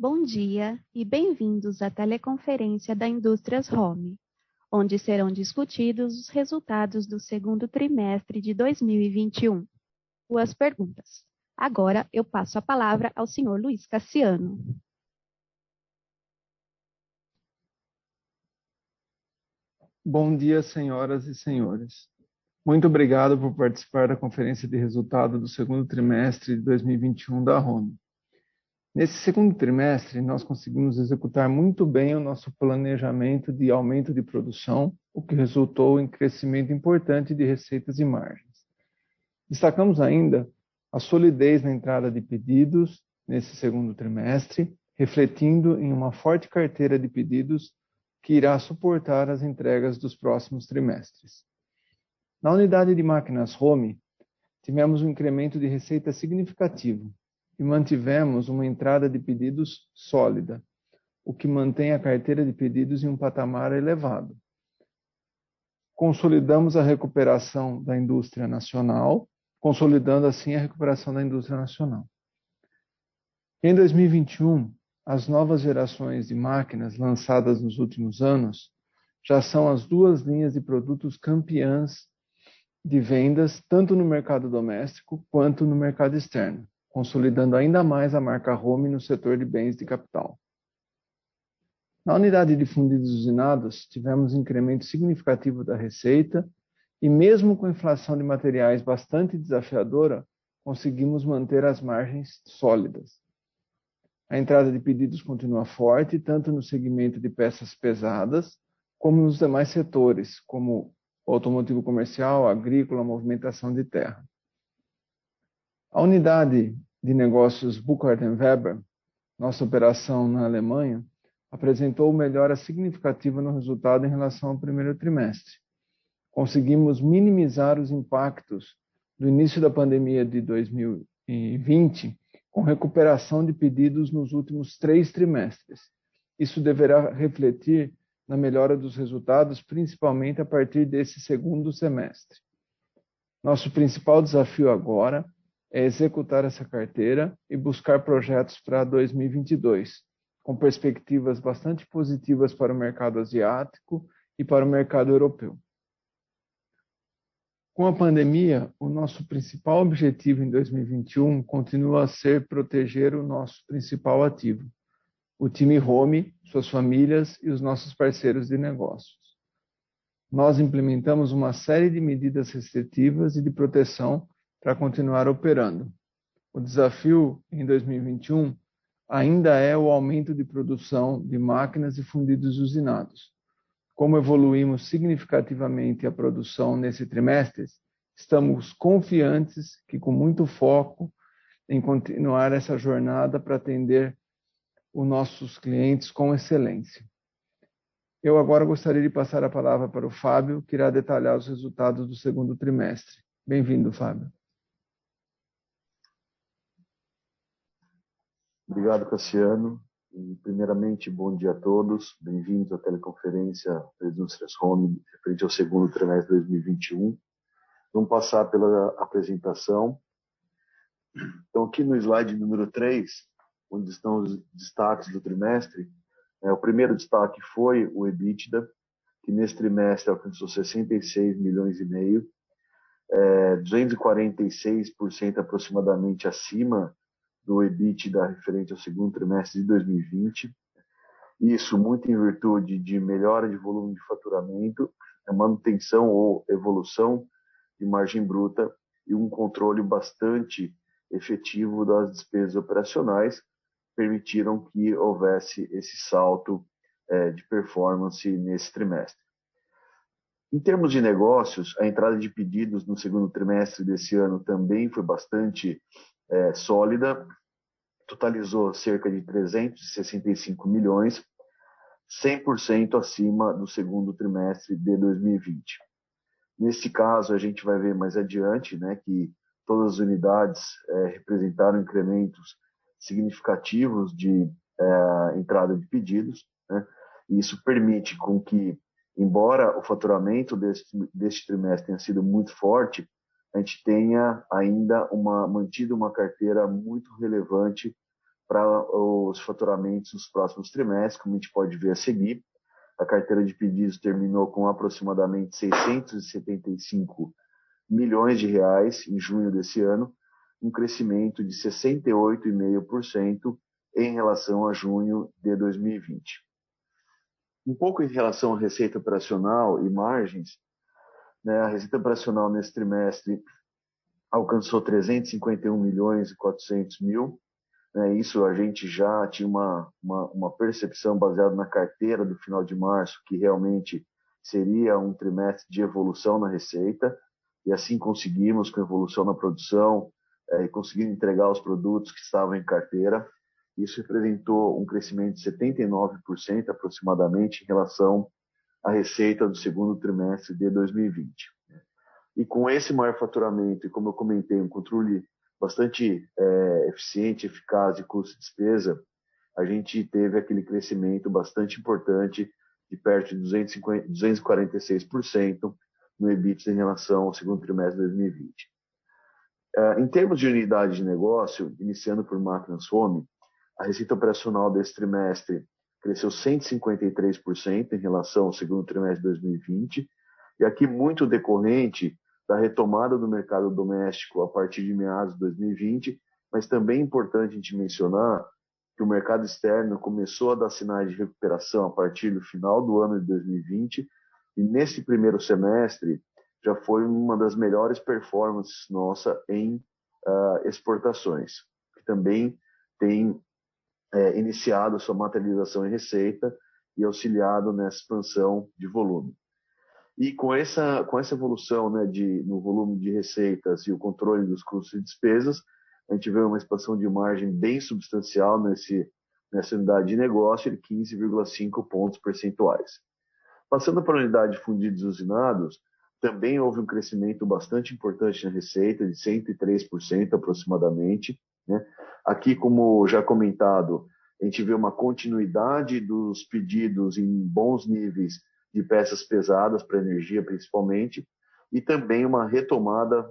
Bom dia e bem-vindos à teleconferência da Indústrias Home, onde serão discutidos os resultados do segundo trimestre de 2021. Suas perguntas. Agora eu passo a palavra ao senhor Luiz Cassiano. Bom dia, senhoras e senhores. Muito obrigado por participar da conferência de resultado do segundo trimestre de 2021 da Home. Nesse segundo trimestre, nós conseguimos executar muito bem o nosso planejamento de aumento de produção, o que resultou em crescimento importante de receitas e margens. Destacamos ainda a solidez na entrada de pedidos nesse segundo trimestre, refletindo em uma forte carteira de pedidos que irá suportar as entregas dos próximos trimestres. Na unidade de máquinas Home, tivemos um incremento de receita significativo e mantivemos uma entrada de pedidos sólida, o que mantém a carteira de pedidos em um patamar elevado. Consolidamos a recuperação da indústria nacional, consolidando assim a recuperação da indústria nacional. Em 2021, as novas gerações de máquinas lançadas nos últimos anos já são as duas linhas de produtos campeãs de vendas, tanto no mercado doméstico quanto no mercado externo, consolidando ainda mais a marca Home no setor de bens de capital. Na unidade de fundidos usinados, tivemos um incremento significativo da receita e mesmo com a inflação de materiais bastante desafiadora, conseguimos manter as margens sólidas. A entrada de pedidos continua forte, tanto no segmento de peças pesadas, como nos demais setores, como automotivo comercial, agrícola, movimentação de terra. A unidade de negócios Burkhardt & Weber, nossa operação na Alemanha, apresentou melhora significativa no resultado em relação ao primeiro trimestre. Conseguimos minimizar os impactos do início da pandemia de 2020 com recuperação de pedidos nos últimos 3 trimestres. Isso deverá refletir na melhora dos resultados, principalmente a partir desse segundo semestre. Nosso principal desafio agora é executar essa carteira e buscar projetos para 2022, com perspectivas bastante positivas para o mercado asiático e para o mercado europeu. Com a pandemia, o nosso principal objetivo em 2021 continua a ser proteger o nosso principal ativo, o time Home, suas famílias e os nossos parceiros de negócios. Nós implementamos uma série de medidas restritivas e de proteção para continuar operando. O desafio em 2021 ainda é o aumento de produção de máquinas e fundidos usinados. Como evoluímos significativamente a produção nesse trimestre, estamos confiantes que com muito foco em continuar essa jornada para atender os nossos clientes com excelência. Eu agora gostaria de passar a palavra para o Fábio, que irá detalhar os resultados do segundo trimestre. Bem-vindo, Fábio. Obrigado, Cassiano. E, primeiramente, bom dia a todos. Bem-vindos à teleconferência das Indústrias Home, referente ao segundo trimestre de 2021. Vamos passar pela apresentação. Então, aqui no slide número 3, onde estão os destaques do trimestre, o primeiro destaque foi o EBITDA, que nesse trimestre alcançou 66 milhões e meio, 246% aproximadamente acima do EBITDA referente ao segundo trimestre de 2020. Isso muito em virtude de melhora de volume de faturamento, manutenção ou evolução de margem bruta e um controle bastante efetivo das despesas operacionais, permitiram que houvesse esse salto de performance nesse trimestre. Em termos de negócios, a entrada de pedidos no segundo trimestre desse ano também foi bastante sólida, totalizou cerca de 365 milhões, 100% acima do segundo trimestre de 2020. Nesse caso, a gente vai ver mais adiante, que todas as unidades representaram incrementos significativos de entrada de pedidos, e isso permite com que, embora o faturamento deste trimestre tenha sido muito forte, a gente tenha ainda mantido uma carteira muito relevante para os faturamentos nos próximos trimestres, como a gente pode ver a seguir. A carteira de pedidos terminou com aproximadamente 675 milhões de reais em junho desse ano, um crescimento de 68,5% em relação a junho de 2020. Um pouco em relação à receita operacional e margens, né, a receita operacional nesse trimestre alcançou 351 milhões e 400 mil. Né, isso a gente já tinha uma percepção baseada na carteira do final de março, que realmente seria um trimestre de evolução na receita, e assim conseguimos, com evolução na produção, e conseguindo entregar os produtos que estavam em carteira. Isso representou um crescimento de 79% aproximadamente em relação à receita do segundo trimestre de 2020. E com esse maior faturamento, e como eu comentei, um controle bastante eficiente, eficaz de custo e despesa, a gente teve aquele crescimento bastante importante de perto de 246% no EBITDA em relação ao segundo trimestre de 2020. Em termos de unidade de negócio, iniciando por máquinas home, a receita operacional desse trimestre cresceu 153% em relação ao segundo trimestre de 2020, e aqui muito decorrente da retomada do mercado doméstico a partir de meados de 2020, mas também é importante a gente mencionar que o mercado externo começou a dar sinais de recuperação a partir do final do ano de 2020, e nesse primeiro semestre já foi uma das melhores performances nossa em exportações, que também tem iniciado sua materialização em receita e auxiliado nessa expansão de volume. E com essa evolução, né, no volume de receitas e o controle dos custos e despesas, a gente vê uma expansão de margem bem substancial nessa unidade de negócio de 15,5 pontos percentuais. Passando para a unidade de fundidos e usinados, também houve um crescimento bastante importante na receita, de 103% aproximadamente. Né? Aqui, como já comentado, a gente vê uma continuidade dos pedidos em bons níveis de peças pesadas para energia, principalmente, e também uma retomada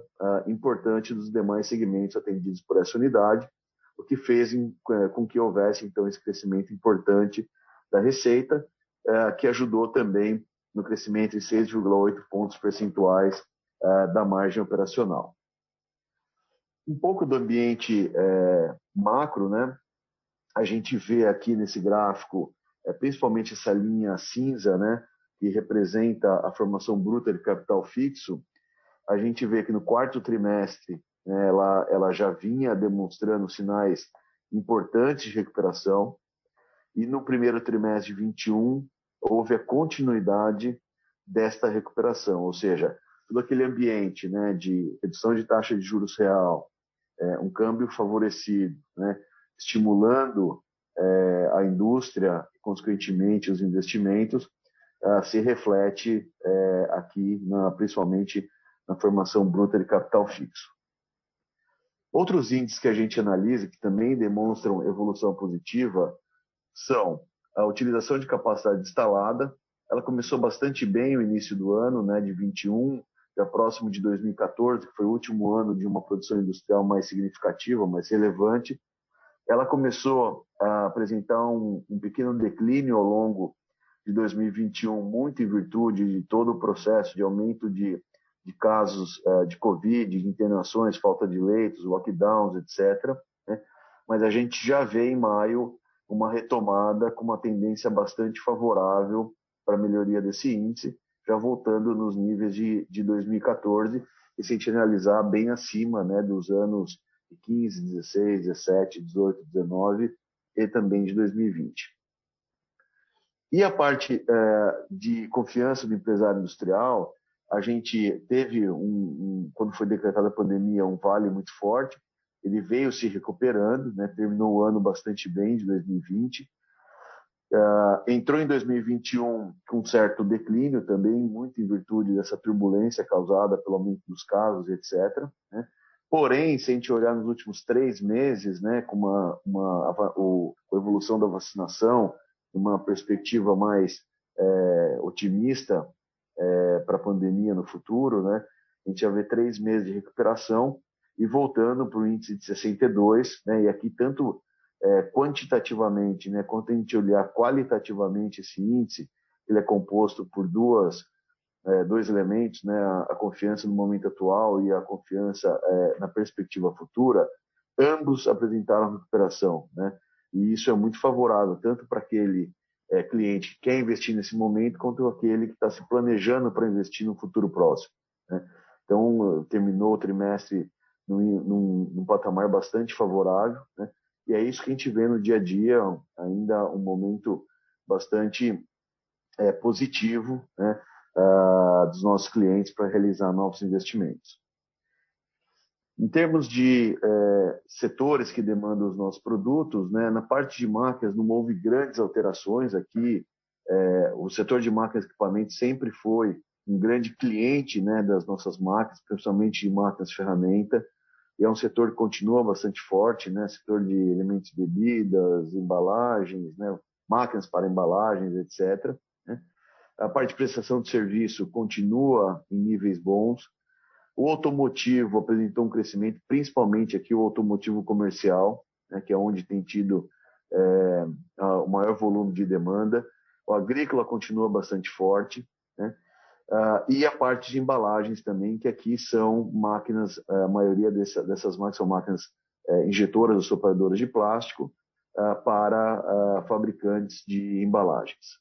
importante dos demais segmentos atendidos por essa unidade, o que fez com que houvesse, então, esse crescimento importante da receita, que ajudou também no crescimento de 6,8 pontos percentuais da margem operacional. Um pouco do ambiente macro, né? A gente vê aqui nesse gráfico, principalmente essa linha cinza, né? Que representa a formação bruta de capital fixo. A gente vê que no quarto trimestre, né, ela já vinha demonstrando sinais importantes de recuperação, e no primeiro trimestre de 21 houve a continuidade desta recuperação, ou seja, todo aquele ambiente, né, de redução de taxa de juros real, um câmbio favorecido, né, estimulando a indústria e, consequentemente, os investimentos, se reflete aqui, principalmente na formação bruta de capital fixo. Outros índices que a gente analisa, que também demonstram evolução positiva, são a utilização de capacidade instalada. Ela começou bastante bem no início do ano, né, de 21, já próximo de 2014, que foi o último ano de uma produção industrial mais significativa, mais relevante. Ela começou a apresentar um pequeno declínio ao longo de 2021, muito em virtude de todo o processo de aumento de casos de Covid, de internações, falta de leitos, lockdowns, etc. Né? Mas a gente já vê em maio uma retomada com uma tendência bastante favorável para a melhoria desse índice, já voltando nos níveis de 2014, e se a gente analisar bem acima, né, dos anos de 15, 16, 17, 18, 19 e também de 2020. E a parte de confiança do empresário industrial, a gente teve, quando foi decretada a pandemia, um vale muito forte. Ele veio se recuperando, né? Terminou o ano bastante bem, de 2020. Entrou em 2021 com um certo declínio também, muito em virtude dessa turbulência causada pelo aumento dos casos, etc. Né? Porém, se a gente olhar nos últimos 3 meses, né, com a evolução da vacinação, uma perspectiva mais otimista para a pandemia no futuro, né, a gente já vê 3 meses de recuperação e voltando para o índice de 62, né, e aqui tanto quantitativamente, né, quando a gente olhar qualitativamente esse índice, ele é composto por dois elementos, né, a confiança no momento atual e a confiança na perspectiva futura, ambos apresentaram recuperação, né? E isso é muito favorável, tanto para aquele cliente que quer investir nesse momento, quanto aquele que está se planejando para investir no futuro próximo, né? Então, terminou o trimestre num patamar bastante favorável, né? E é isso que a gente vê no dia a dia, ainda um momento bastante positivo, né, dos nossos clientes para realizar novos investimentos. Em termos de setores que demandam os nossos produtos, né, na parte de máquinas não houve grandes alterações aqui. O setor de máquinas e equipamentos sempre foi um grande cliente, né, das nossas máquinas, principalmente de máquinas ferramenta, e é um setor que continua bastante forte, né, setor de elementos de bebidas, embalagens, né, máquinas para embalagens, etc., né. A parte de prestação de serviço continua em níveis bons. O automotivo apresentou um crescimento, principalmente aqui o automotivo comercial, né, que é onde tem tido o maior volume de demanda. O agrícola continua bastante forte, né? E a parte de embalagens também, que aqui são máquinas, a maioria dessas máquinas são máquinas injetoras ou sopradoras de plástico para fabricantes de embalagens.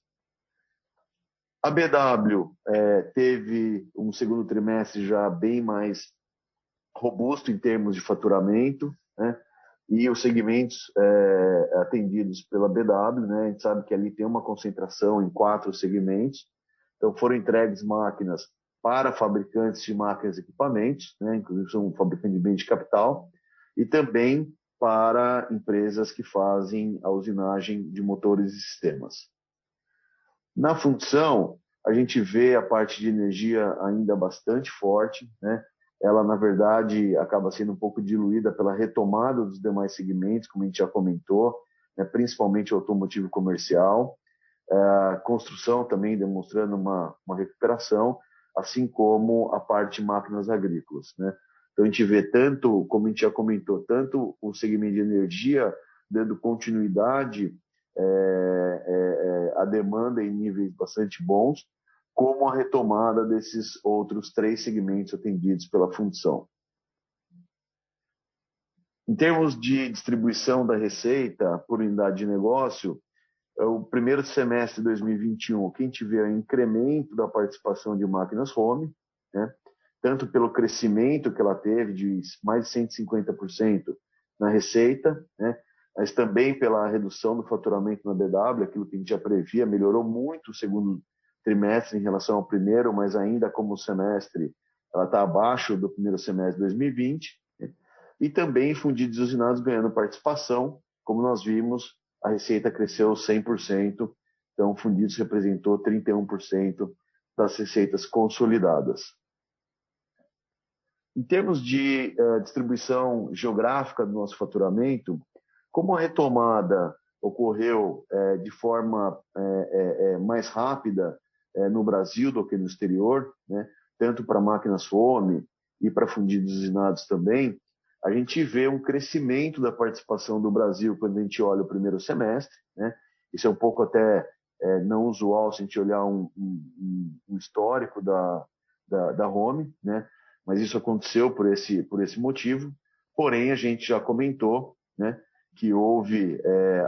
A BW teve um segundo trimestre já bem mais robusto em termos de faturamento, né? E os segmentos atendidos pela BW, né? A gente sabe que ali tem uma concentração em 4 segmentos. Então, foram entregues máquinas para fabricantes de máquinas e equipamentos, né? Inclusive são fabricantes de bens de capital, e também para empresas que fazem a usinagem de motores e sistemas. Na função, a gente vê a parte de energia ainda bastante forte, né? Ela, na verdade, acaba sendo um pouco diluída pela retomada dos demais segmentos, como a gente já comentou, né? Principalmente o automotivo comercial, a construção também demonstrando uma recuperação, assim como a parte de máquinas agrícolas, né? Então, a gente vê tanto, como a gente já comentou, tanto o segmento de energia dando continuidade a demanda em níveis bastante bons, como a retomada desses outros 3 segmentos atendidos pela função. Em termos de distribuição da receita por unidade de negócio, o primeiro semestre de 2021, que a gente vê o incremento da participação de máquinas home, né? Tanto pelo crescimento que ela teve de mais de 150% na receita, né? Mas também pela redução do faturamento na BW, aquilo que a gente já previa, melhorou muito o segundo trimestre em relação ao primeiro, mas ainda como semestre ela está abaixo do primeiro semestre de 2020, né? E também fundidos e usinados ganhando participação, como nós vimos, a receita cresceu 100%, então fundidos representou 31% das receitas consolidadas. Em termos de distribuição geográfica do nosso faturamento, como a retomada ocorreu de forma mais rápida no Brasil do que no exterior, né, tanto para máquinas home e para fundidos usinados também, a gente vê um crescimento da participação do Brasil quando a gente olha o primeiro semestre, né? Isso é um pouco até não usual se a gente olhar um histórico da home, né? Mas isso aconteceu por esse motivo. Porém, a gente já comentou, né, que houve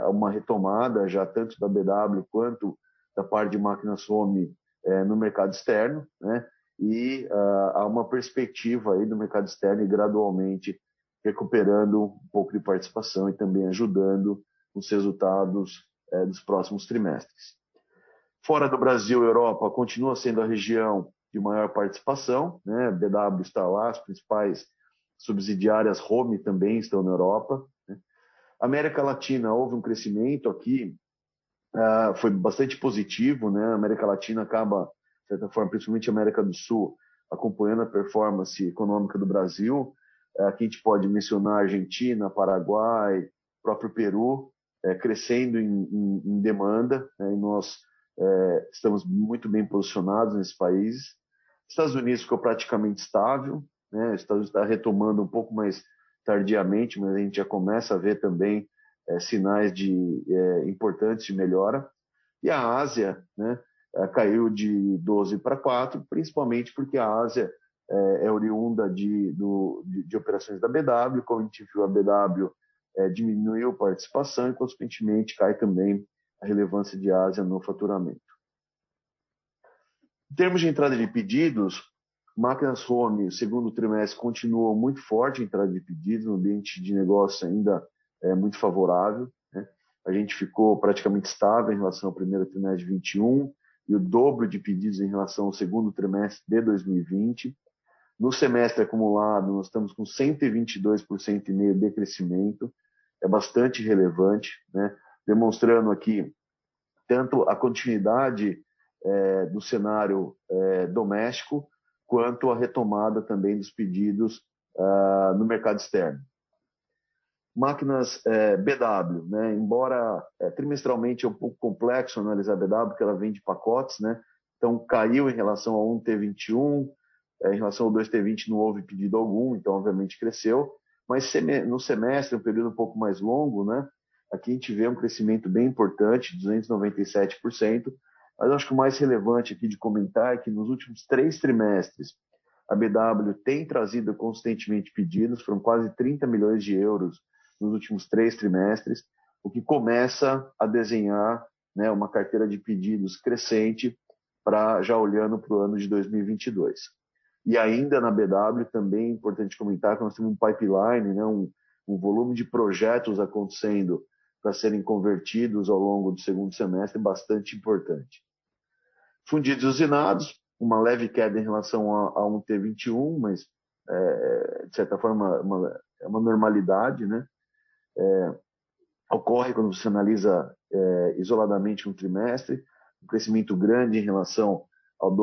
uma retomada já tanto da BW quanto da parte de máquinas home no mercado externo, né? E há uma perspectiva aí do mercado externo e gradualmente recuperando um pouco de participação e também ajudando os resultados dos próximos trimestres. Fora do Brasil, Europa continua sendo a região de maior participação, né? A BW está lá, as principais subsidiárias home também estão na Europa, né? América Latina, houve um crescimento aqui, foi bastante positivo, né? A América Latina acaba, de certa forma, principalmente a América do Sul, acompanhando a performance econômica do Brasil. Aqui a gente pode mencionar a Argentina, Paraguai, próprio Peru, crescendo em demanda, né? E nós estamos muito bem posicionados nesses países. Estados Unidos ficou praticamente estável, né? Estados Unidos está retomando um pouco mais tardiamente, mas a gente já começa a ver também sinais importantes de melhora. E a Ásia, né, caiu de 12 para 4, principalmente porque a Ásia é oriunda de operações da BW. Como a gente viu, a BW diminuiu a participação e, consequentemente, cai também a relevância de Ásia no faturamento. Em termos de entrada de pedidos, máquinas home, segundo trimestre, continuou muito forte a entrada de pedidos, o ambiente de negócio ainda é muito favorável, né? A gente ficou praticamente estável em relação ao primeiro trimestre de 21 e o dobro de pedidos em relação ao segundo trimestre de 2020. No semestre acumulado, nós estamos com 122,5% de crescimento, é bastante relevante, né? Demonstrando aqui tanto a continuidade do cenário doméstico, quanto a retomada também dos pedidos no mercado externo. Máquinas BW, né? Embora trimestralmente é um pouco complexo analisar a BW, porque ela vem de pacotes, né? Então caiu em relação ao 1T21, em relação ao 2T20 não houve pedido algum, então obviamente cresceu, mas no semestre, um período um pouco mais longo, né? Aqui a gente vê um crescimento bem importante, 297%, mas eu acho que o mais relevante aqui de comentar é que nos últimos 3 trimestres a BW tem trazido consistentemente pedidos, foram quase 30 milhões de euros nos últimos 3 trimestres, o que começa a desenhar, né, uma carteira de pedidos crescente para já olhando para o ano de 2022. E ainda na BW também é importante comentar que nós temos um pipeline, né, um volume de projetos acontecendo para serem convertidos ao longo do segundo semestre bastante importante. Fundidos e usinados, uma leve queda em relação a 1T21, mas de certa forma é uma normalidade, né? Ocorre quando você analisa isoladamente um trimestre, um crescimento grande em relação ao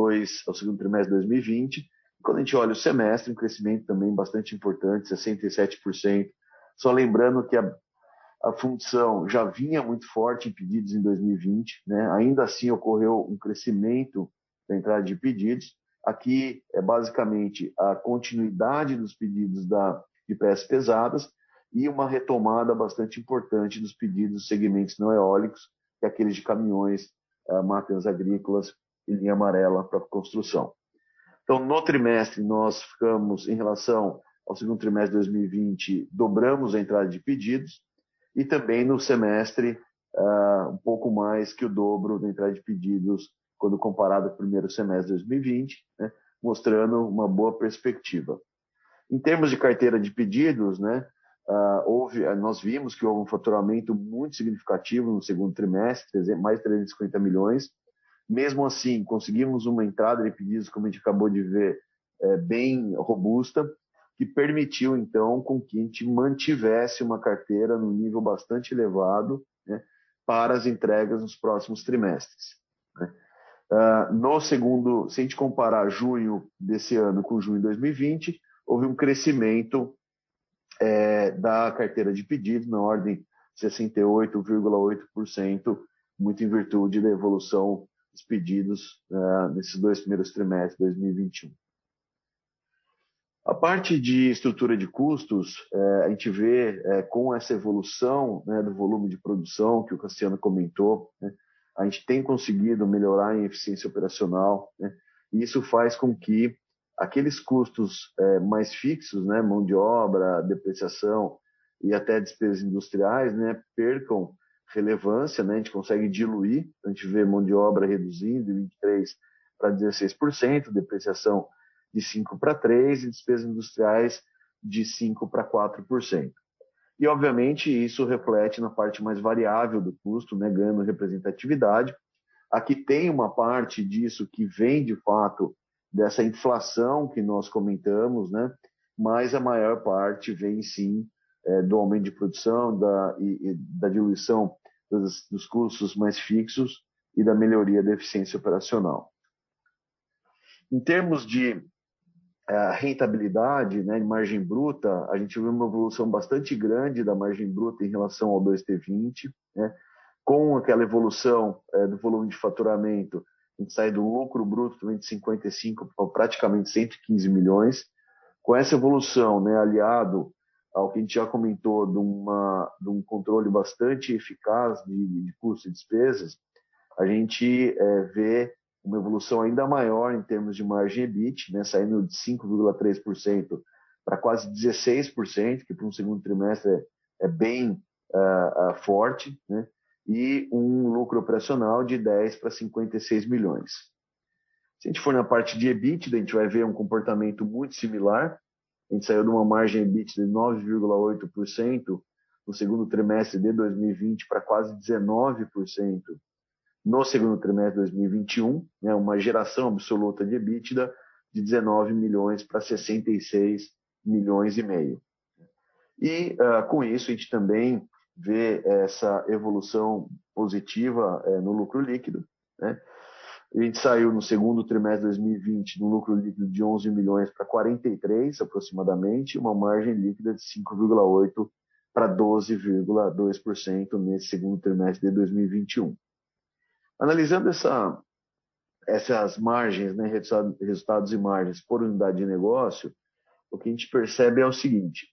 segundo trimestre de 2020. Quando a gente olha o semestre, um crescimento também bastante importante, 67%. Só lembrando que a função já vinha muito forte em pedidos em 2020, né? Ainda assim ocorreu um crescimento da entrada de pedidos. Aqui é basicamente a continuidade dos pedidos de peças pesadas e uma retomada bastante importante dos pedidos dos segmentos não eólicos, que é aqueles de caminhões, máquinas agrícolas e linha amarela para construção. Então, no trimestre, nós ficamos, em relação ao segundo trimestre de 2020, dobramos a entrada de pedidos, e também no semestre, um pouco mais que o dobro da entrada de pedidos quando comparado com o primeiro semestre de 2020, né, mostrando uma boa perspectiva. Em termos de carteira de pedidos, né, nós vimos que houve um faturamento muito significativo no segundo trimestre, mais de 350 milhões. Mesmo assim, conseguimos uma entrada de pedidos, como a gente acabou de ver, bem robusta, que permitiu, então, com que a gente mantivesse uma carteira num nível bastante elevado, né, para as entregas nos próximos trimestres, né. Se a gente comparar junho desse ano com junho de 2020, houve um crescimento da carteira de pedidos na ordem de 68,8%, muito em virtude da evolução dos pedidos nesses 2 primeiros trimestres de 2021. A parte de estrutura de custos, a gente vê com essa evolução, né, do volume de produção que o Cassiano comentou, né, a gente tem conseguido melhorar em eficiência operacional, né, e isso faz com que aqueles custos mais fixos, né, mão de obra, depreciação e até despesas industriais, né, percam relevância, né, a gente consegue diluir, a gente vê mão de obra reduzindo de 23% para 16%, depreciação de 5% para 3% e despesas industriais de 5% para 4%. E, obviamente, isso reflete na parte mais variável do custo, né, ganhando representatividade. Aqui tem uma parte disso que vem, de fato, dessa inflação que nós comentamos, né, mas a maior parte vem, sim, do aumento de produção, da diluição dos custos mais fixos e da melhoria da eficiência operacional. Em termos de rentabilidade, né, de margem bruta, a gente viu uma evolução bastante grande da margem bruta em relação ao 2T20, né, com aquela evolução do volume de faturamento, a gente sai do lucro bruto também de 55 para praticamente 115 milhões. Com essa evolução, né, aliado ao que a gente já comentou de um controle bastante eficaz de custos e despesas, a gente vê uma evolução ainda maior em termos de margem EBIT, né, saindo de 5,3% para quase 16%, que para um segundo trimestre é bem forte, né, e um lucro operacional de 10 para 56 milhões. Se a gente for na parte de EBITDA, a gente vai ver um comportamento muito similar. A gente saiu de uma margem EBITDA de 9,8% no segundo trimestre de 2020 para quase 19% no segundo trimestre de 2021, né, uma geração absoluta de EBITDA de 19 milhões para 66 milhões e meio. E com isso a gente também vê essa evolução positiva no lucro líquido, né? A gente saiu no segundo trimestre de 2020 no lucro líquido de 11 milhões para 43 aproximadamente, uma margem líquida de 5,8 para 12,2% nesse segundo trimestre de 2021. Analisando essas margens, né, resultados e margens por unidade de negócio, o que a gente percebe é o seguinte: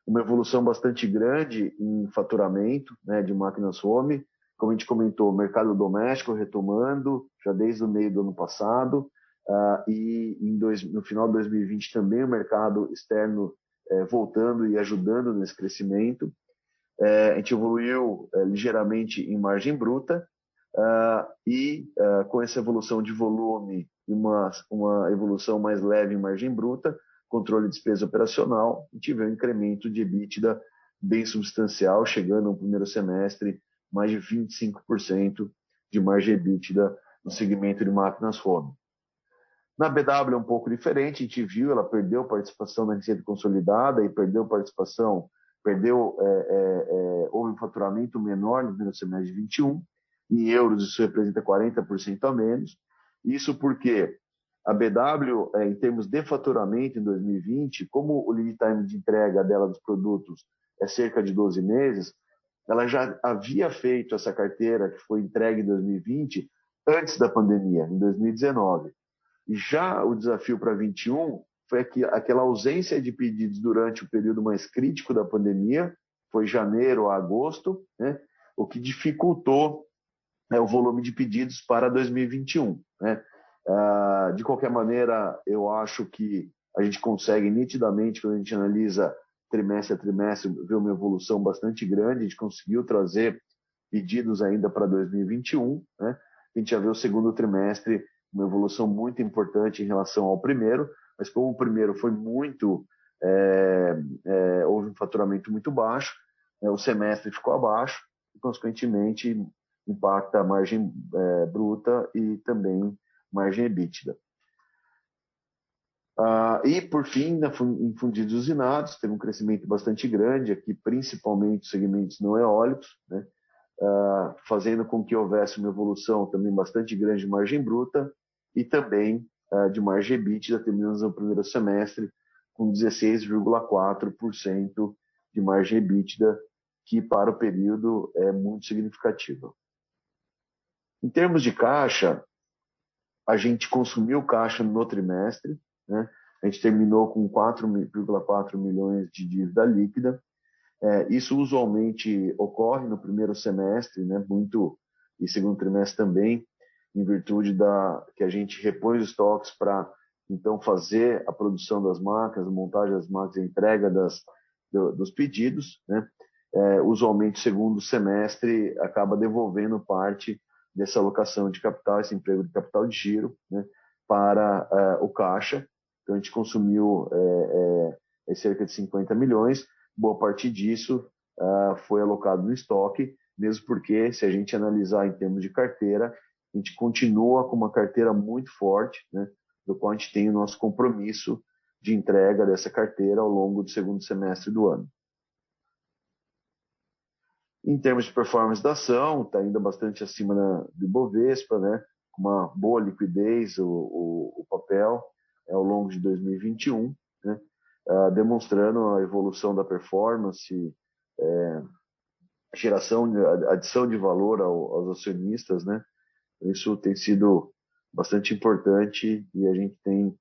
uma evolução bastante grande em faturamento, né, de máquinas home, como a gente comentou, mercado doméstico retomando já desde o meio do ano passado, e no final de 2020 também o mercado externo voltando e ajudando nesse crescimento. A gente evoluiu ligeiramente em margem bruta, com essa evolução de volume e uma evolução mais leve em margem bruta, controle de despesa operacional, a gente vê um incremento de EBITDA bem substancial, chegando no primeiro semestre mais de 25% de margem EBITDA no segmento de máquinas home. Na BW é um pouco diferente, a gente viu, ela perdeu participação na receita consolidada e houve um faturamento menor no primeiro semestre de 21, em euros isso representa 40% a menos, isso porque a BW, em termos de faturamento em 2020, como o lead time de entrega dela dos produtos é cerca de 12 meses, ela já havia feito essa carteira que foi entregue em 2020 antes da pandemia, em 2019. E já o desafio para 21 foi aquela ausência de pedidos durante o período mais crítico da pandemia, foi janeiro a agosto, né, o que dificultou o volume de pedidos para 2021. Né? De qualquer maneira, eu acho que a gente consegue nitidamente, quando a gente analisa trimestre a trimestre, ver uma evolução bastante grande. A gente conseguiu trazer pedidos ainda para 2021. Né? A gente já vê o segundo trimestre uma evolução muito importante em relação ao primeiro, mas como o primeiro foi houve um faturamento muito baixo, o semestre ficou abaixo e, consequentemente, impacta a margem bruta e também margem EBITDA. E, por fim, em fundidos usinados, teve um crescimento bastante grande aqui, principalmente os segmentos não eólicos, né? Fazendo com que houvesse uma evolução também bastante grande de margem bruta e também de margem EBITDA, terminando no primeiro semestre com 16,4% de margem EBITDA, que para o período é muito significativa. Em termos de caixa, a gente consumiu caixa no trimestre, né? A gente terminou com 4,4 milhões de dívida líquida. Isso usualmente ocorre no primeiro semestre, né? E segundo trimestre também, em virtude que a gente repõe os estoques para então fazer a produção das máquinas, a montagem das máquinas e a entrega dos pedidos, né? Usualmente, segundo semestre, acaba devolvendo parte dessa alocação de capital, esse emprego de capital de giro, né, para o caixa. Então, a gente consumiu cerca de 50 milhões, boa parte disso foi alocado no estoque, mesmo porque, se a gente analisar em termos de carteira, a gente continua com uma carteira muito forte, né, do qual a gente tem o nosso compromisso de entrega dessa carteira ao longo do segundo semestre do ano. Em termos de performance da ação, está ainda bastante acima do Ibovespa, né? Com uma boa liquidez o papel ao longo de 2021, né? Demonstrando a evolução da performance, adição de valor aos acionistas, né? Isso tem sido bastante importante e a gente tem,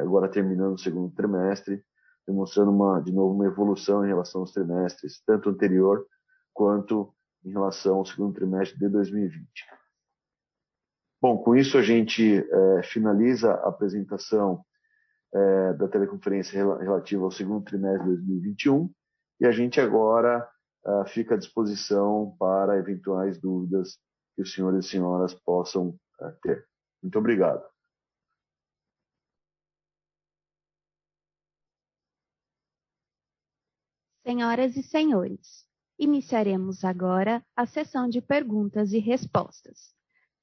agora terminando o segundo trimestre, demonstrando de novo uma evolução em relação aos trimestres, tanto anterior quanto em relação ao segundo trimestre de 2020. Bom, com isso a gente finaliza a apresentação da teleconferência relativa ao segundo trimestre de 2021 e a gente agora fica à disposição para eventuais dúvidas que os senhores e senhoras possam ter. Muito obrigado. Senhoras e senhores, iniciaremos agora a sessão de perguntas e respostas.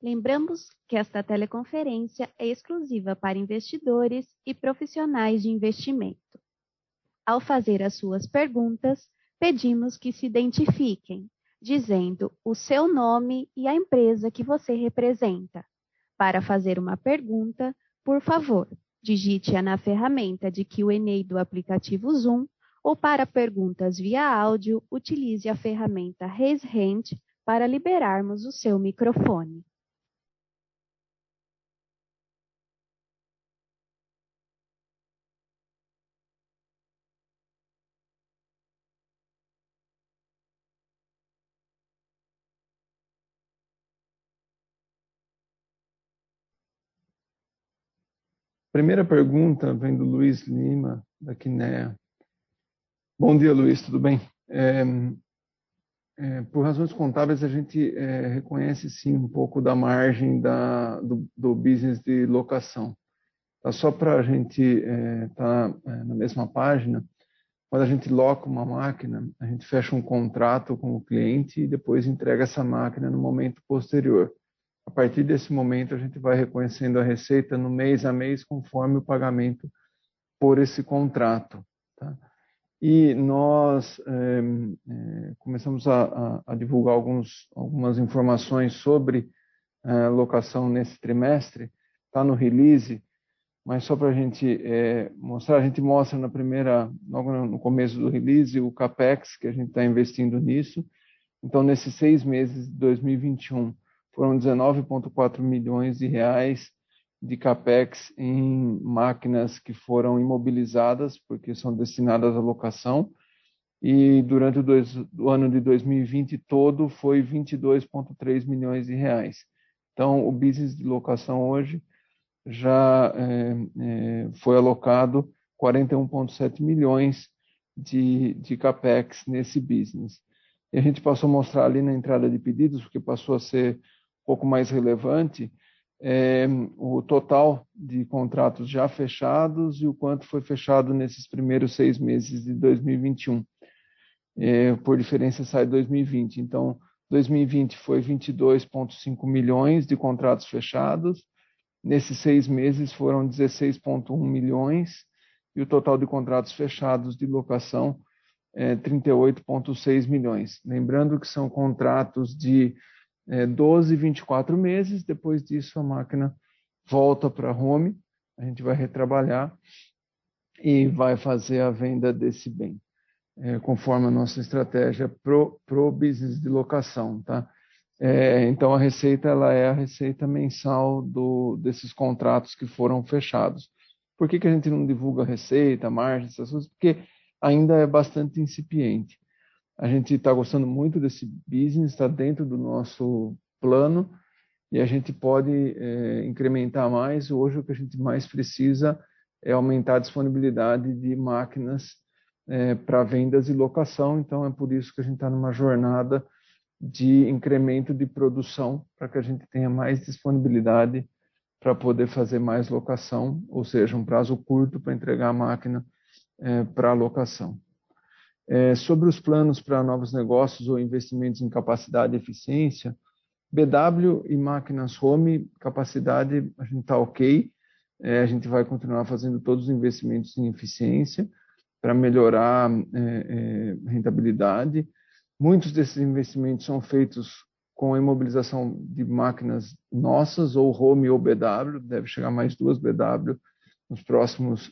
Lembramos que esta teleconferência é exclusiva para investidores e profissionais de investimento. Ao fazer as suas perguntas, pedimos que se identifiquem, dizendo o seu nome e a empresa que você representa. Para fazer uma pergunta, por favor, digite-a na ferramenta de Q&A do aplicativo Zoom ou para perguntas via áudio, utilize a ferramenta Raise Hand para liberarmos o seu microfone. Primeira pergunta vem do Luiz Lima, da Kinea. Bom dia, Luiz, tudo bem? Por razões contábeis, a gente reconhece sim um pouco da margem do business de locação. Tá? Só para a gente estar na mesma página, quando a gente loca uma máquina, a gente fecha um contrato com o cliente e depois entrega essa máquina no momento posterior. A partir desse momento, a gente vai reconhecendo a receita no mês a mês, conforme o pagamento por esse contrato. Tá? E nós começamos a divulgar algumas informações sobre locação nesse trimestre, está no release, mas só para a gente mostrar, a gente mostra logo no começo do release, o CAPEX, que a gente está investindo nisso. Então, nesses 6 meses de 2021, foram 19,4 milhões de reais de CAPEX em máquinas que foram imobilizadas, porque são destinadas à locação, e durante o ano de 2020 todo foi 22,3 milhões de reais. Então, o business de locação hoje já foi alocado 41,7 milhões de CAPEX nesse business. E a gente passou a mostrar ali na entrada de pedidos, porque passou a ser um pouco mais relevante, o total de contratos já fechados e o quanto foi fechado nesses primeiros 6 meses de 2021. Por diferença sai 2020. Então, 2020 foi 22,5 milhões de contratos fechados. Nesses 6 meses foram 16,1 milhões e o total de contratos fechados de locação 38,6 milhões. Lembrando que são contratos de 12 e 24 meses, depois disso a máquina volta para home, a gente vai retrabalhar e vai fazer a venda desse bem, conforme a nossa estratégia pro business de locação, tá? Então a receita ela é a receita mensal desses contratos que foram fechados. Por que a gente não divulga a receita, a margem, essas coisas? Porque ainda é bastante incipiente. A gente está gostando muito desse business, está dentro do nosso plano e a gente pode incrementar mais. Hoje o que a gente mais precisa é aumentar a disponibilidade de máquinas para vendas e locação. Então é por isso que a gente está numa jornada de incremento de produção para que a gente tenha mais disponibilidade para poder fazer mais locação, ou seja, um prazo curto para entregar a máquina para locação. Sobre os planos para novos negócios ou investimentos em capacidade e eficiência, BW e máquinas home, capacidade, a gente está ok. A gente vai continuar fazendo todos os investimentos em eficiência para melhorar a rentabilidade. Muitos desses investimentos são feitos com a imobilização de máquinas nossas, ou home ou BW, deve chegar mais 2 BW nos próximos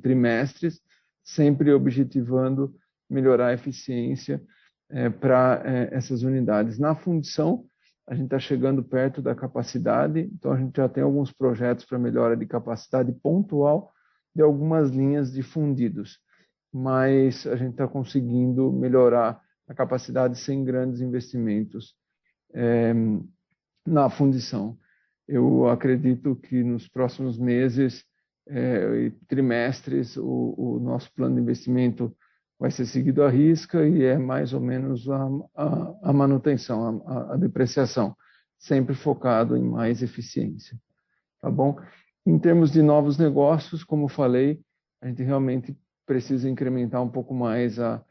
trimestres, sempre objetivando melhorar a eficiência para essas unidades. Na fundição, a gente está chegando perto da capacidade, então a gente já tem alguns projetos para melhora de capacidade pontual de algumas linhas de fundidos, mas a gente está conseguindo melhorar a capacidade sem grandes investimentos na fundição. Eu acredito que nos próximos meses e trimestres o nosso plano de investimento vai ser seguido à risca e é mais ou menos a manutenção, a depreciação, sempre focado em mais eficiência. Tá bom? Em termos de novos negócios, como falei, a gente realmente precisa incrementar um pouco mais a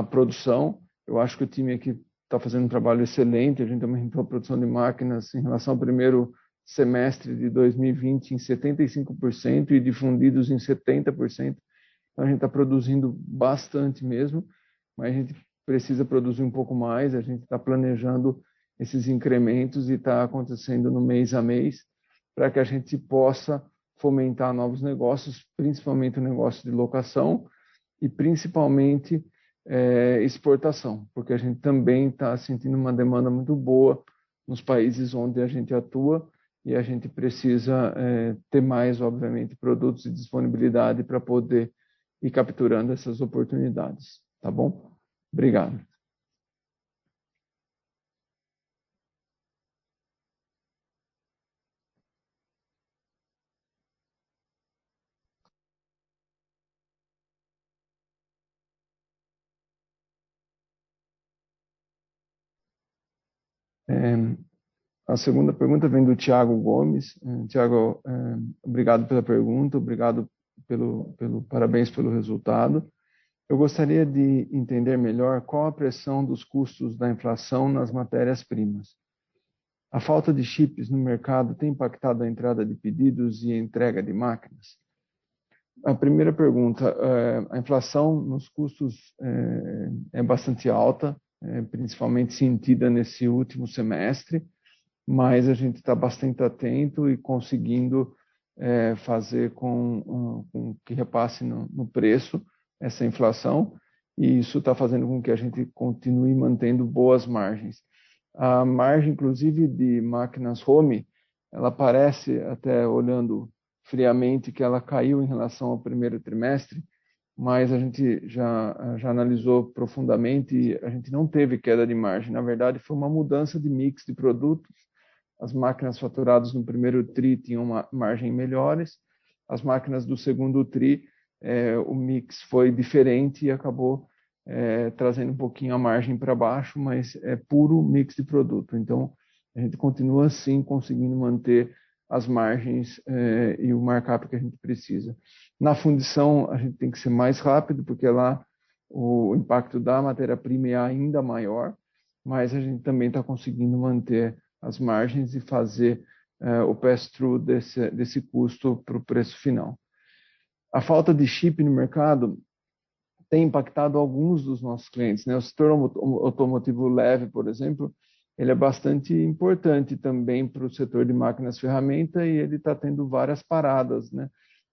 produção. Eu acho que o time aqui está fazendo um trabalho excelente. A gente aumentou a produção de máquinas em relação ao primeiro semestre de 2020 em 75% e de fundidos em 70%. Então, a gente está produzindo bastante mesmo, mas a gente precisa produzir um pouco mais. A gente está planejando esses incrementos e está acontecendo no mês a mês para que a gente possa fomentar novos negócios, principalmente o negócio de locação e principalmente exportação, porque a gente também está sentindo uma demanda muito boa nos países onde a gente atua e a gente precisa ter mais, obviamente, produtos e disponibilidade para poder ir capturando essas oportunidades. Tá bom? Obrigado. A segunda pergunta vem do Tiago Gomes. Tiago, obrigado pela pergunta, obrigado parabéns pelo resultado. Eu gostaria de entender melhor qual a pressão dos custos da inflação nas matérias-primas. A falta de chips no mercado tem impactado a entrada de pedidos e a entrega de máquinas? A primeira pergunta, a inflação nos custos é bastante alta, principalmente sentida nesse último semestre, mas a gente está bastante atento e conseguindo fazer com que repasse no preço essa inflação, e isso está fazendo com que a gente continue mantendo boas margens. A margem, inclusive, de máquinas home, ela parece, até olhando friamente, que ela caiu em relação ao primeiro trimestre, mas a gente já analisou profundamente e a gente não teve queda de margem. Na verdade, foi uma mudança de mix de produtos. As máquinas faturadas no primeiro TRI tinham uma margem melhores. As máquinas do segundo TRI, o mix foi diferente e acabou trazendo um pouquinho a margem para baixo, mas é puro mix de produto. Então, a gente continua, sim, conseguindo manter as margens e o markup que a gente precisa. Na fundição, a gente tem que ser mais rápido, porque lá o impacto da matéria-prima é ainda maior, mas a gente também está conseguindo manter as margens e fazer o pass-through desse custo para o preço final. A falta de chip no mercado tem impactado alguns dos nossos clientes, né? O setor automotivo leve, por exemplo, ele é bastante importante também para o setor de máquinas ferramenta e ele está tendo várias paradas, né?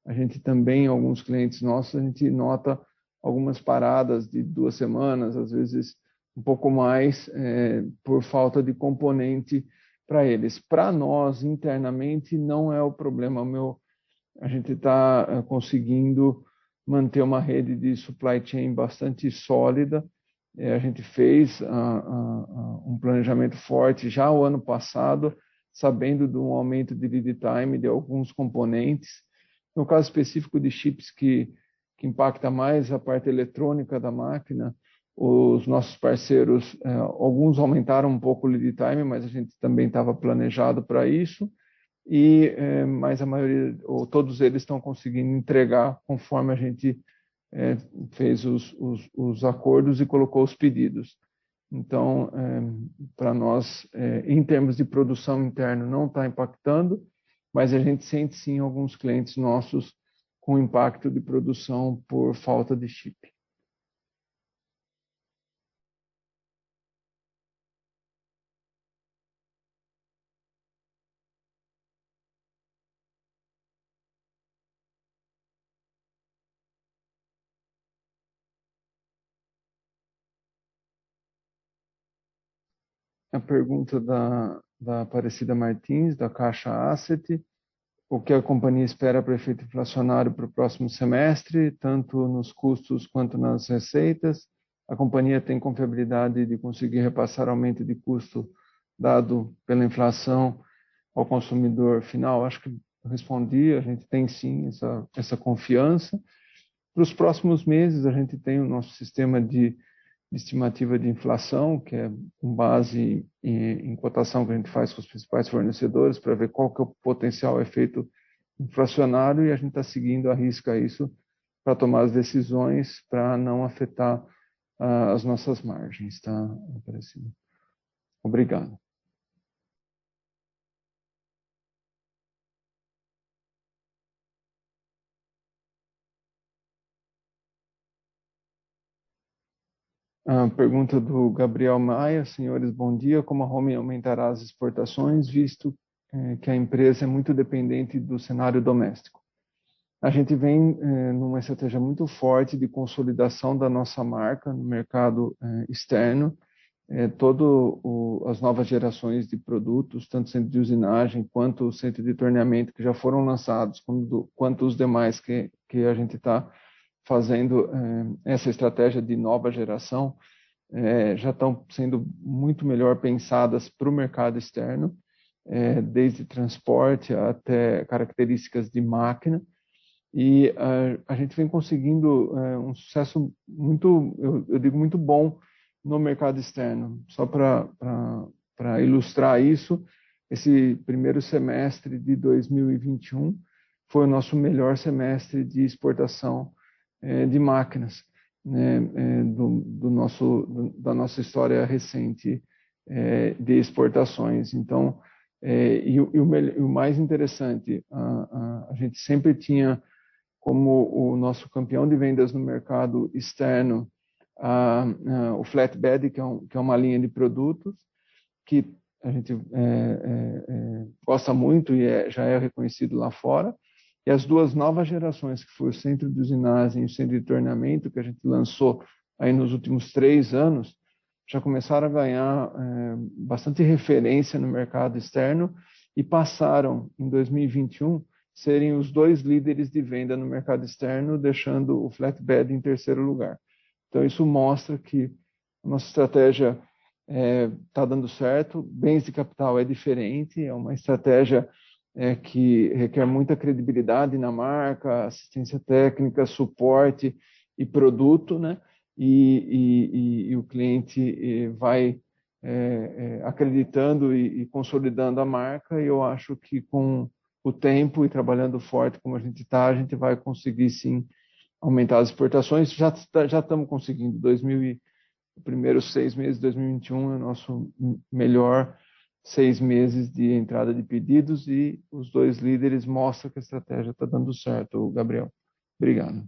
A gente também, alguns clientes nossos, a gente nota algumas paradas de 2 semanas, às vezes um pouco mais, por falta de componente para eles. Para nós, internamente, não é o problema. A gente está conseguindo manter uma rede de supply chain bastante sólida. A gente fez um planejamento forte já o ano passado, sabendo de um aumento de lead time de alguns componentes. No caso específico de chips que impacta mais a parte eletrônica da máquina, os nossos parceiros, alguns aumentaram um pouco o lead time, mas a gente também estava planejado para isso. Mas a maioria, ou todos eles estão conseguindo entregar conforme a gente fez os acordos e colocou os pedidos. Então, para nós, em termos de produção interna, não está impactando, mas a gente sente sim alguns clientes nossos com impacto de produção por falta de chip. A pergunta da Aparecida Martins, da Caixa Asset. o que a companhia espera para o efeito inflacionário para o próximo semestre, tanto nos custos quanto nas receitas. A companhia tem confiabilidade de conseguir repassar aumento de custo dado pela inflação ao consumidor final? Acho que eu respondi, a gente tem sim essa confiança. Para os próximos meses, a gente tem o nosso sistema de estimativa de inflação, que é com base em cotação que a gente faz com os principais fornecedores para ver qual que é o potencial efeito inflacionário, e a gente está seguindo à risca isso para tomar as decisões para não afetar as nossas margens, tá, Aparecido? Obrigado. A pergunta do Gabriel Maia: senhores, bom dia. Como a Home aumentará as exportações, visto que a empresa é muito dependente do cenário doméstico? A gente vem numa estratégia muito forte de consolidação da nossa marca no mercado externo. As novas gerações de produtos, tanto centro de usinagem quanto o centro de torneamento que já foram lançados, quanto os demais que a gente está fazendo essa estratégia de nova geração, já estão sendo muito melhor pensadas para o mercado externo, desde transporte até características de máquina, e a gente vem conseguindo um sucesso muito, eu digo, muito bom no mercado externo. Só para ilustrar isso, esse primeiro semestre de 2021 foi o nosso melhor semestre de exportação de máquinas, né, da nossa história recente de exportações. Então, o mais interessante, a gente sempre tinha como o nosso campeão de vendas no mercado externo o flatbed, que é uma linha de produtos que a gente gosta muito e já é reconhecido lá fora. E as duas novas gerações, que foi o centro de usinagem e o centro de torneamento, que a gente lançou aí nos últimos 3 anos, já começaram a ganhar bastante referência no mercado externo e passaram, em 2021, serem os 2 líderes de venda no mercado externo, deixando o flatbed em terceiro lugar. Então, isso mostra que a nossa estratégia está dando certo. Bens de capital é diferente, é uma estratégia que requer muita credibilidade na marca, assistência técnica, suporte e produto, né? E o cliente vai acreditando e consolidando a marca, e eu acho que com o tempo e trabalhando forte como a gente está, a gente vai conseguir sim aumentar as exportações. Já estamos conseguindo. Os primeiros 6 meses de 2021 é o nosso melhor 6 meses de entrada de pedidos, e os 2 líderes mostram que a estratégia está dando certo, Gabriel. Obrigado.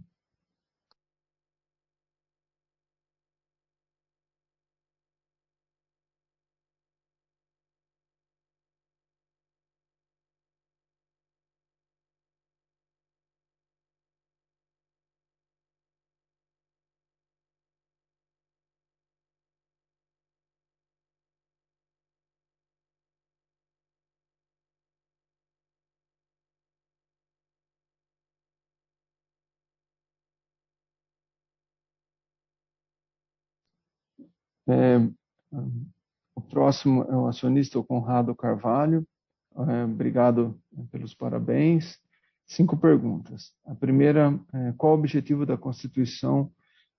O próximo é o acionista, o Conrado Carvalho. Obrigado pelos parabéns. 5 perguntas. A primeira, qual o objetivo da constituição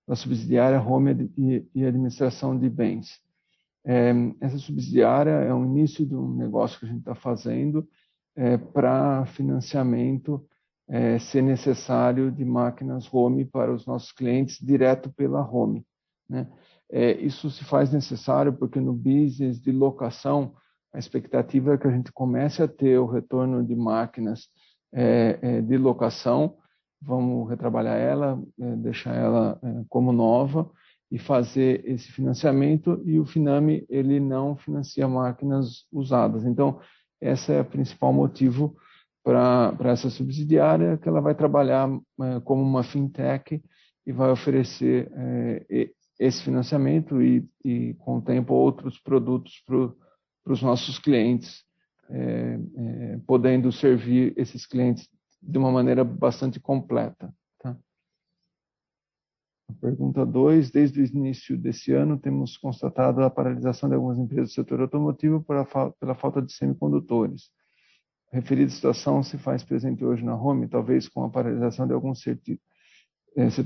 da subsidiária Home e Administração de Bens? Essa subsidiária é o início de um negócio que a gente está fazendo para financiamento, se necessário, de máquinas Home para os nossos clientes direto pela Home, né? Isso se faz necessário porque no business de locação, a expectativa é que a gente comece a ter o retorno de máquinas de locação. Vamos retrabalhar ela, deixar ela como nova e fazer esse financiamento, e o Finame ele não financia máquinas usadas. Então, esse é o principal motivo para essa subsidiária, que ela vai trabalhar como uma fintech e vai oferecer esse financiamento com o tempo, outros produtos para os nossos clientes podendo servir esses clientes de uma maneira bastante completa. Tá? A pergunta 2, desde o início desse ano, temos constatado a paralisação de algumas empresas do setor automotivo pela falta de semicondutores. A referida situação se faz presente hoje na Home, talvez com a paralisação de algum setor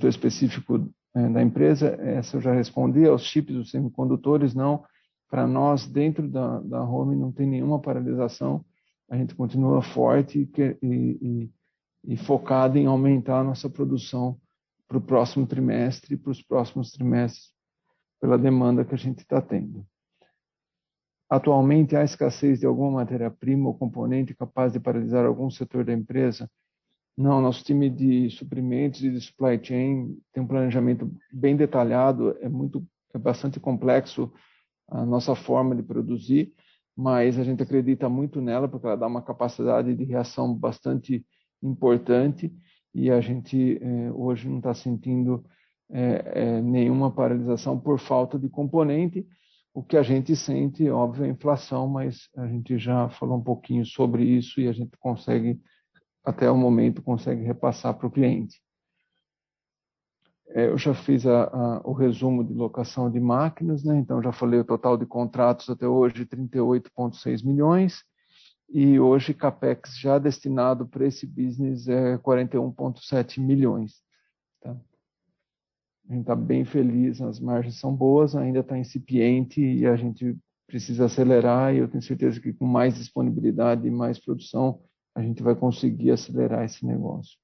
específico da empresa. Essa eu já respondi, aos chips, os semicondutores, não. Para nós, dentro da Home, não tem nenhuma paralisação. A gente continua forte e focado em aumentar a nossa produção para o próximo trimestre e para os próximos trimestres, pela demanda que a gente está tendo. Atualmente, há escassez de alguma matéria-prima ou componente capaz de paralisar algum setor da empresa? Não, nosso time de suprimentos e de supply chain tem um planejamento bem detalhado, é bastante complexo a nossa forma de produzir, mas a gente acredita muito nela porque ela dá uma capacidade de reação bastante importante e a gente hoje não está sentindo nenhuma paralisação por falta de componente. O que a gente sente, óbvio, é a inflação, mas a gente já falou um pouquinho sobre isso e a gente consegue, até o momento, consegue repassar para o cliente. Eu já fiz o resumo de locação de máquinas, né? Então já falei o total de contratos até hoje, 38,6 milhões, e hoje CAPEX já destinado para esse business é 41,7 milhões. Tá? A gente está bem feliz, as margens são boas, ainda está incipiente e a gente precisa acelerar e eu tenho certeza que com mais disponibilidade e mais produção a gente vai conseguir acelerar esse negócio.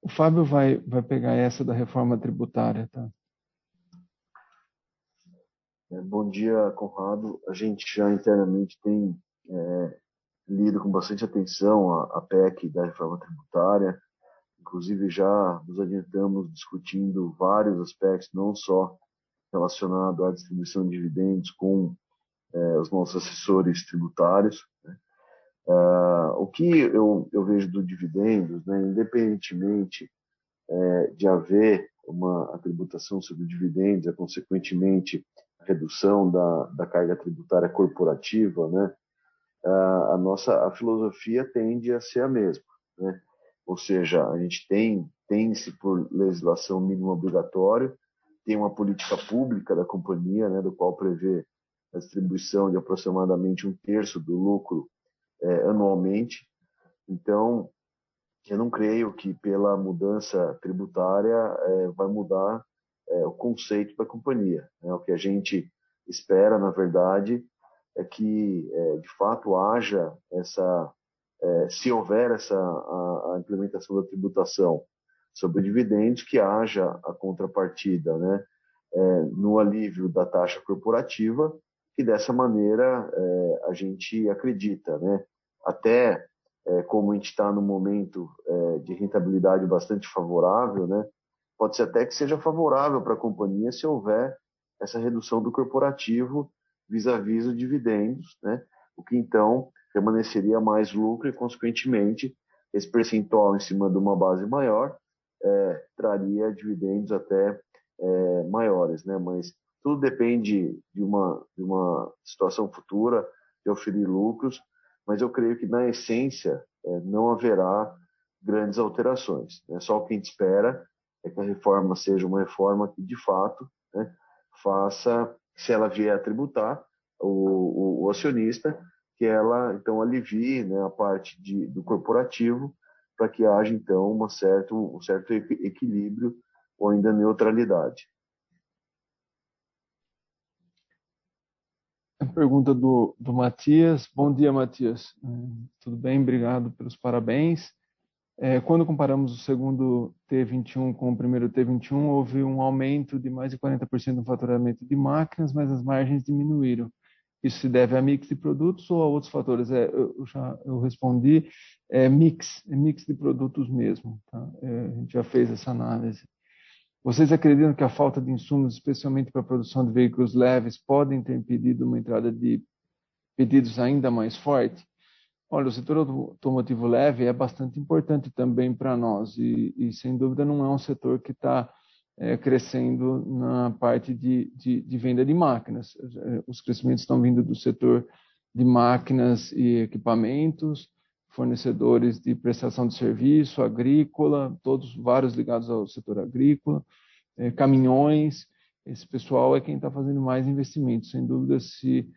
O Fábio vai pegar essa da reforma tributária, tá? Bom dia, Conrado. A gente já internamente tem lido com bastante atenção a PEC da reforma tributária. Inclusive, já nos adiantamos discutindo vários aspectos, não só relacionado à distribuição de dividendos com os nossos assessores tributários. Né? O que eu vejo do dividendos, né, independentemente de haver a tributação sobre dividendos, consequentemente a redução da carga tributária corporativa, né, a filosofia tende a ser a mesma, né? Ou seja, a gente tem-se por legislação mínima obrigatória, tem uma política pública da companhia, né, do qual prevê a distribuição de aproximadamente 1/3 do lucro anualmente. Então, eu não creio que pela mudança tributária vai mudar o conceito da companhia. Né? O que a gente espera, na verdade, é que de fato haja se houver a implementação da tributação sobre dividendos, que haja a contrapartida, né, no alívio da taxa corporativa, que dessa maneira a gente acredita, né, até como a gente está num momento de rentabilidade bastante favorável, né, pode ser até que seja favorável para a companhia se houver essa redução do corporativo vis-à-vis os dividendos, né, o que então permaneceria mais lucro e, consequentemente, esse percentual em cima de uma base maior traria dividendos até maiores, né? Mas tudo depende de uma situação futura de oferir lucros, mas eu creio que, na essência, não haverá grandes alterações. Né? Só o que a gente espera é que a reforma seja uma reforma que, de fato, né, faça, se ela vier a tributar o acionista, que ela, então, alivie, né, a parte do corporativo para que haja, então, um certo equilíbrio ou ainda neutralidade. A pergunta do Matias. Bom dia, Matias. Tudo bem? Obrigado pelos parabéns. Quando comparamos o segundo T21 com o primeiro T21, houve um aumento de mais de 40% no faturamento de máquinas, mas as margens diminuíram. Isso se deve a mix de produtos ou a outros fatores? Eu respondi, mix de produtos mesmo. Tá? A gente já fez essa análise. Vocês acreditam que a falta de insumos, especialmente para a produção de veículos leves, podem ter impedido uma entrada de pedidos ainda mais forte? Olha, o setor automotivo leve é bastante importante também para nós e, sem dúvida, não é um setor que está crescendo na parte de venda de máquinas. Os crescimentos estão vindo do setor de máquinas e equipamentos, fornecedores de prestação de serviço, agrícola, vários ligados ao setor agrícola, caminhões. Esse pessoal é quem está fazendo mais investimentos. Sem dúvida, se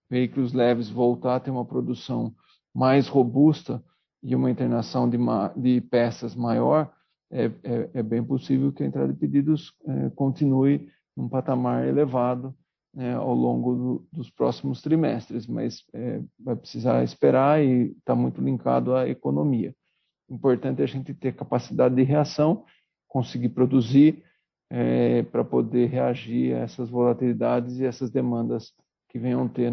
veículos leves voltar a ter uma produção mais robusta e uma internação de peças maior, é bem possível que a entrada de pedidos continue num patamar elevado ao longo dos próximos trimestres, mas vai precisar esperar e está muito linkado à economia. O importante é a gente ter capacidade de reação, conseguir produzir para poder reagir a essas volatilidades e essas demandas que venham ter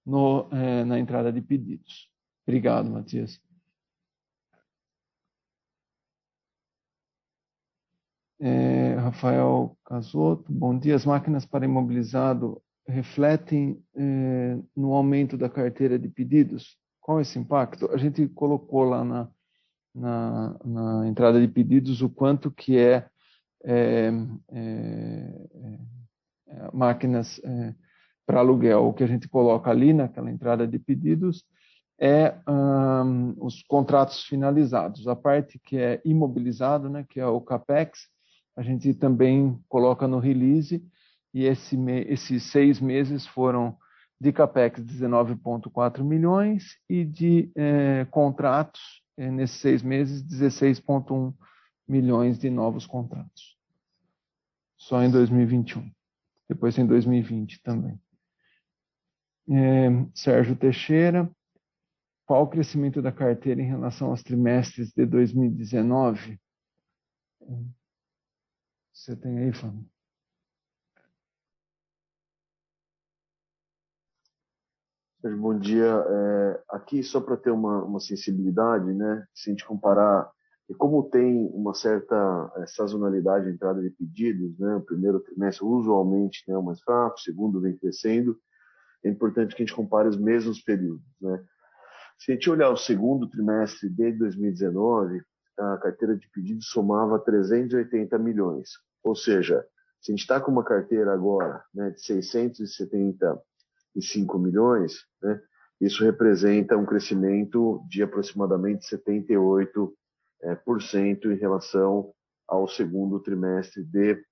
na entrada de pedidos. Obrigado, Matias. Rafael Casotto, bom dia. As máquinas para imobilizado refletem no aumento da carteira de pedidos? Qual é esse impacto? A gente colocou lá na entrada de pedidos o quanto que máquinas para aluguel. O que a gente coloca ali naquela entrada de pedidos os contratos finalizados. A parte que é imobilizado, né, que é o CAPEX, a gente também coloca no release, e esses 6 meses foram de CAPEX 19,4 milhões e de contratos, nesses 6 meses, 16,1 milhões de novos contratos. Só em 2021. Depois em 2020 também. Sérgio Teixeira, qual o crescimento da carteira em relação aos trimestres de 2019? Você tem aí, Fábio? Bom dia. Aqui, só para ter uma sensibilidade, né? Se a gente comparar, e como tem uma certa sazonalidade de entrada de pedidos, né? O primeiro trimestre usualmente é o mais fraco, o segundo vem crescendo, é importante que a gente compare os mesmos períodos, né? Se a gente olhar o segundo trimestre de 2019, a carteira de pedidos somava 380 milhões. Ou seja, se a gente está com uma carteira agora, né, de 675 milhões, né, isso representa um crescimento de aproximadamente 78% em relação ao segundo trimestre de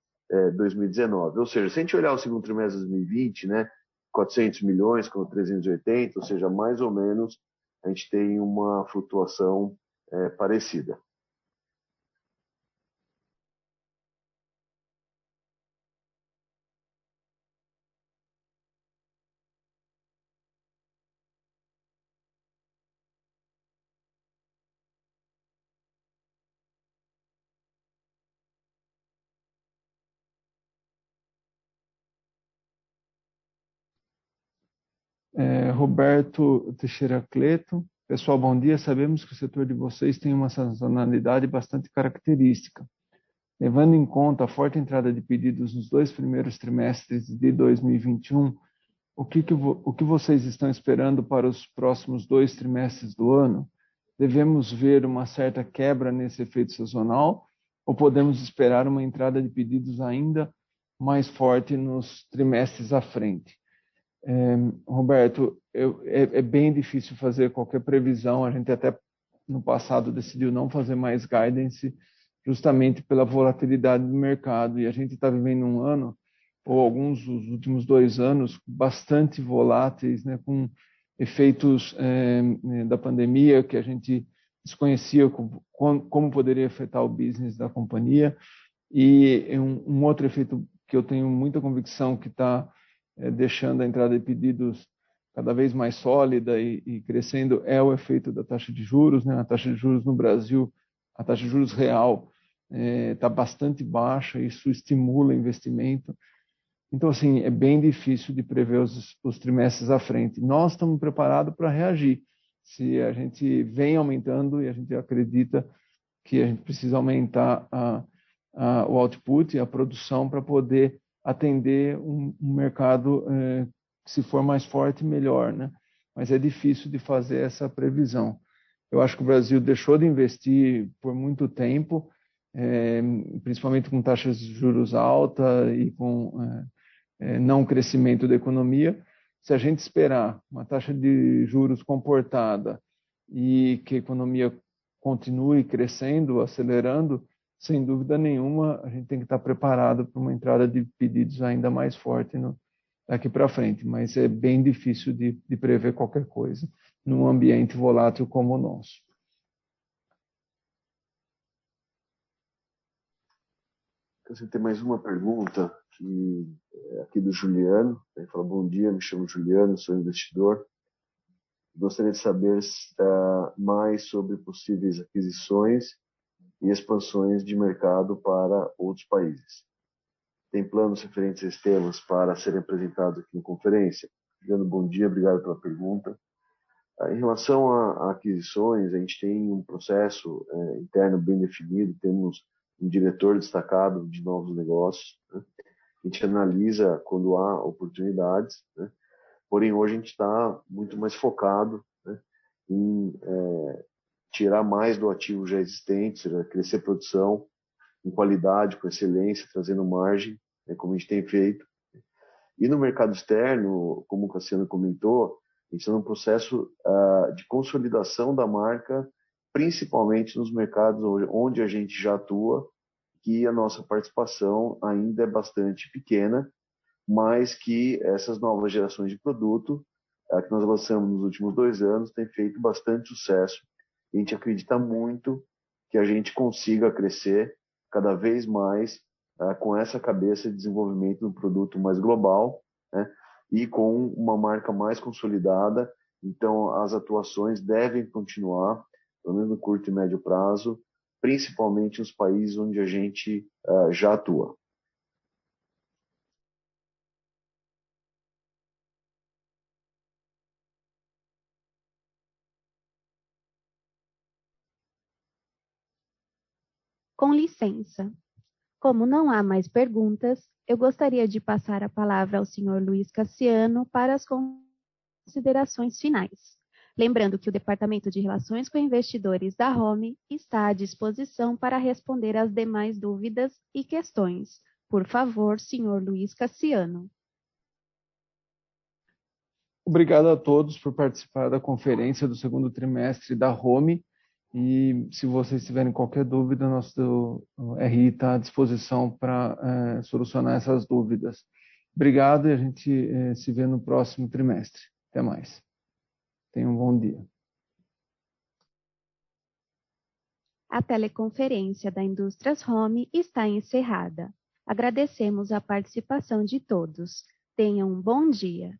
2019. Ou seja, se a gente olhar o segundo trimestre de 2020, né, 400 milhões com 380, ou seja, mais ou menos a gente tem uma flutuação parecida. Roberto Teixeira Cleto. Pessoal, bom dia. Sabemos que o setor de vocês tem uma sazonalidade bastante característica. Levando em conta a forte entrada de pedidos nos 2 primeiros trimestres de 2021, o que vocês estão esperando para os próximos 2 trimestres do ano? Devemos ver uma certa quebra nesse efeito sazonal ou podemos esperar uma entrada de pedidos ainda mais forte nos trimestres à frente? Roberto, é bem difícil fazer qualquer previsão. A gente até no passado decidiu não fazer mais guidance justamente pela volatilidade do mercado, e a gente está vivendo um ano, ou alguns dos últimos 2 anos, bastante voláteis, né, com efeitos da pandemia que a gente desconhecia como poderia afetar o business da companhia, e um outro efeito que eu tenho muita convicção que está deixando a entrada de pedidos cada vez mais sólida e crescendo é o efeito da taxa de juros, né? A taxa de juros no Brasil, a taxa de juros real está bastante baixa, isso estimula investimento. Então, assim, é bem difícil de prever os trimestres à frente. Nós estamos preparados para reagir. Se a gente vem aumentando e a gente acredita que a gente precisa aumentar o output, a produção, para poder atender um mercado que, se for mais forte, melhor, né? mas é difícil de fazer essa previsão. Eu acho que o Brasil deixou de investir por muito tempo, principalmente com taxas de juros altas e com não crescimento da economia. Se a gente esperar uma taxa de juros comportada e que a economia continue crescendo, acelerando, sem dúvida nenhuma, a gente tem que estar preparado para uma entrada de pedidos ainda mais forte daqui para frente, mas é bem difícil de prever qualquer coisa num ambiente volátil como o nosso. Você tem mais uma pergunta aqui do Juliano. Ele fala: bom dia, me chamo Juliano, sou investidor. Gostaria de saber mais sobre possíveis aquisições e expansões de mercado para outros países. Tem planos referentes a esses temas para serem apresentados aqui na conferência? Juliano, bom dia, obrigado pela pergunta. Em relação a aquisições, a gente tem um processo interno bem definido, temos um diretor destacado de novos negócios, né? A gente analisa quando há oportunidades, né? Porém, hoje a gente está muito mais focado, né, em tirar mais do ativo já existente, ou seja, crescer a produção com qualidade, com excelência, trazendo margem, né, como a gente tem feito. E no mercado externo, como o Cassiano comentou, a gente está num processo de consolidação da marca, principalmente nos mercados onde a gente já atua, que a nossa participação ainda é bastante pequena, mas que essas novas gerações de produto que nós lançamos nos últimos 2 anos têm feito bastante sucesso. E a gente acredita muito que a gente consiga crescer cada vez mais com essa cabeça de desenvolvimento do produto mais global, né, e com uma marca mais consolidada. Então, as atuações devem continuar, pelo menos no curto e médio prazo, principalmente nos países onde a gente já atua. Com licença. Como não há mais perguntas, eu gostaria de passar a palavra ao Sr. Luiz Cassiano para as considerações finais. Lembrando que o Departamento de Relações com Investidores da Home está à disposição para responder às demais dúvidas e questões. Por favor, Sr. Luiz Cassiano. Obrigado a todos por participar da conferência do segundo trimestre da Home. E se vocês tiverem qualquer dúvida, nosso RI está à disposição para solucionar essas dúvidas. Obrigado e a gente se vê no próximo trimestre. Até mais. Tenham um bom dia. A teleconferência da Indústrias Home está encerrada. Agradecemos a participação de todos. Tenham um bom dia.